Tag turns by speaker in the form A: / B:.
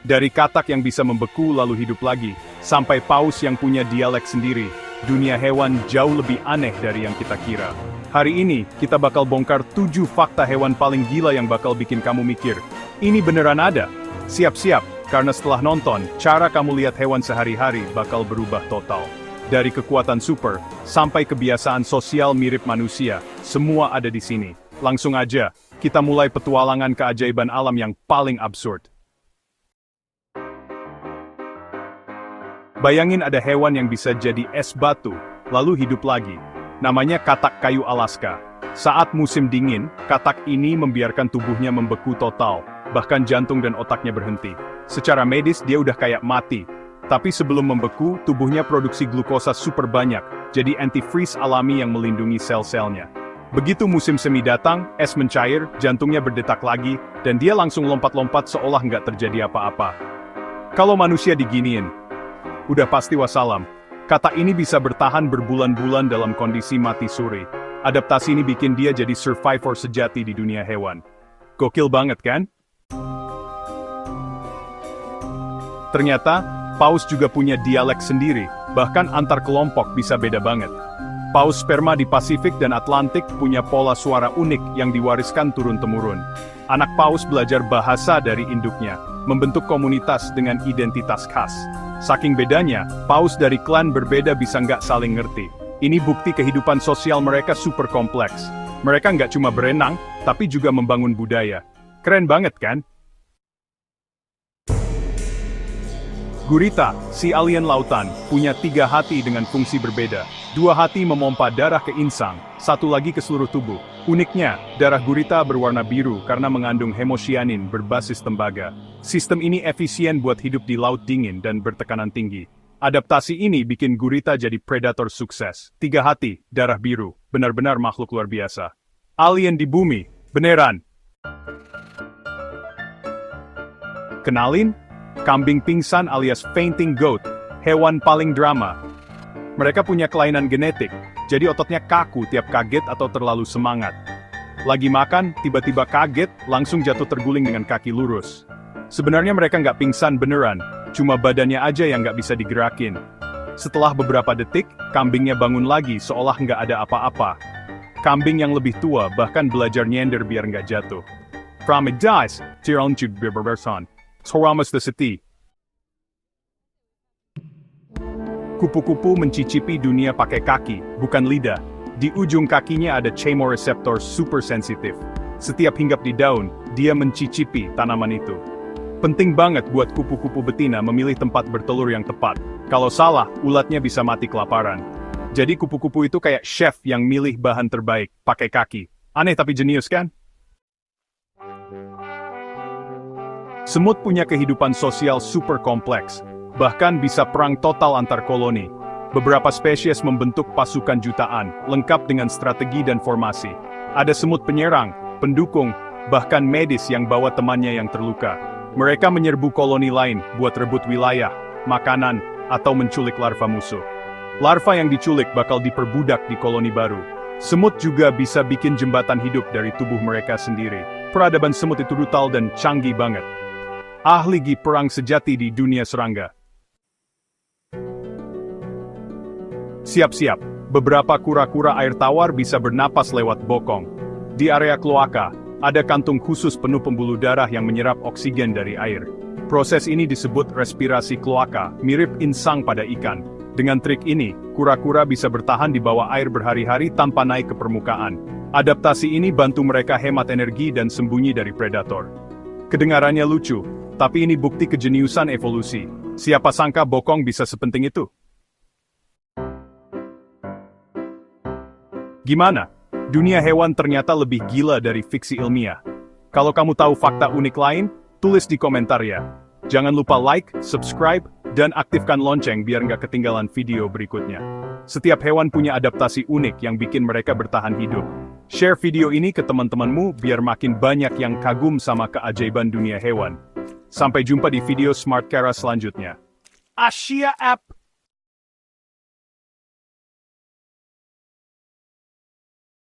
A: Dari katak yang bisa membeku lalu hidup lagi, sampai paus yang punya dialek sendiri, dunia hewan jauh lebih aneh dari yang kita kira. Hari ini, kita bakal bongkar 7 fakta hewan paling gila yang bakal bikin kamu mikir, ini beneran ada? Siap-siap, karena setelah nonton, cara kamu lihat hewan sehari-hari bakal berubah total. Dari kekuatan super, sampai kebiasaan sosial mirip manusia, semua ada di sini. Langsung aja, kita mulai petualangan keajaiban alam yang paling absurd. Bayangin ada hewan yang bisa jadi es batu, lalu hidup lagi. Namanya katak kayu Alaska. Saat musim dingin, katak ini membiarkan tubuhnya membeku total, bahkan jantung dan otaknya berhenti. Secara medis dia udah kayak mati. Tapi sebelum membeku, tubuhnya produksi glukosa super banyak, jadi antifreeze alami yang melindungi sel-selnya. Begitu musim semi datang, es mencair, jantungnya berdetak lagi, dan dia langsung lompat-lompat seolah nggak terjadi apa-apa. Kalau manusia diginiin, udah pasti wassalam. Katak ini bisa bertahan berbulan-bulan dalam kondisi mati suri. Adaptasi ini bikin dia jadi survivor sejati di dunia hewan. Gokil banget kan? Ternyata, paus juga punya dialek sendiri, bahkan antar kelompok bisa beda banget. Paus sperma di Pasifik dan Atlantik punya pola suara unik yang diwariskan turun-temurun. Anak paus belajar bahasa dari induknya, membentuk komunitas dengan identitas khas. Saking bedanya, paus dari klan berbeda bisa nggak saling ngerti. Ini bukti kehidupan sosial mereka super kompleks. Mereka nggak cuma berenang, tapi juga membangun budaya. Keren banget kan? Gurita, si alien lautan, punya 3 hati dengan fungsi berbeda. 2 hati memompa darah ke insang, 1 lagi ke seluruh tubuh. Uniknya, darah gurita berwarna biru karena mengandung hemosianin berbasis tembaga. Sistem ini efisien buat hidup di laut dingin dan bertekanan tinggi. Adaptasi ini bikin gurita jadi predator sukses. 3 hati, darah biru, benar-benar makhluk luar biasa. Alien di bumi, beneran. Kenalin? Kambing pingsan alias fainting goat, hewan paling drama. Mereka punya kelainan genetik, jadi ototnya kaku tiap kaget atau terlalu semangat. Lagi makan, tiba-tiba kaget, langsung jatuh terguling dengan kaki lurus. Sebenarnya mereka nggak pingsan beneran, cuma badannya aja yang nggak bisa digerakin. Setelah beberapa detik, kambingnya bangun lagi seolah nggak ada apa-apa. Kambing yang lebih tua bahkan belajar nyender biar nggak jatuh. From it dies, Tirangchud Berberson. Soramas the City. Kupu-kupu mencicipi dunia pakai kaki, bukan lidah. Di ujung kakinya ada chemoreceptor super sensitif. Setiap hinggap di daun, dia mencicipi tanaman itu. Penting banget buat kupu-kupu betina memilih tempat bertelur yang tepat. Kalau salah, ulatnya bisa mati kelaparan. Jadi kupu-kupu itu kayak chef yang milih bahan terbaik, pakai kaki. Aneh tapi jenius kan? Semut punya kehidupan sosial super kompleks, bahkan bisa perang total antar koloni. Beberapa spesies membentuk pasukan jutaan, lengkap dengan strategi dan formasi. Ada semut penyerang, pendukung, bahkan medis yang bawa temannya yang terluka. Mereka menyerbu koloni lain buat rebut wilayah, makanan, atau menculik larva musuh. Larva yang diculik bakal diperbudak di koloni baru. Semut juga bisa bikin jembatan hidup dari tubuh mereka sendiri. Peradaban semut itu brutal dan canggih banget. Ahli perang sejati di dunia serangga. Siap-siap, beberapa kura-kura air tawar bisa bernapas lewat bokong. Di area kloaka, ada kantung khusus penuh pembuluh darah yang menyerap oksigen dari air. Proses ini disebut respirasi kloaka, mirip insang pada ikan. Dengan trik ini, kura-kura bisa bertahan di bawah air berhari-hari tanpa naik ke permukaan. Adaptasi ini bantu mereka hemat energi dan sembunyi dari predator. Kedengarannya lucu, tapi ini bukti kejeniusan evolusi. Siapa sangka bokong bisa sepenting itu? Gimana? Dunia hewan ternyata lebih gila dari fiksi ilmiah. Kalau kamu tahu fakta unik lain, tulis di komentar ya. Jangan lupa like, subscribe, dan aktifkan lonceng biar nggak ketinggalan video berikutnya. Setiap hewan punya adaptasi unik yang bikin mereka bertahan hidup. Share video ini ke teman-temanmu biar makin banyak yang kagum sama keajaiban dunia hewan. Sampai jumpa di video Smart Cara selanjutnya. Asia App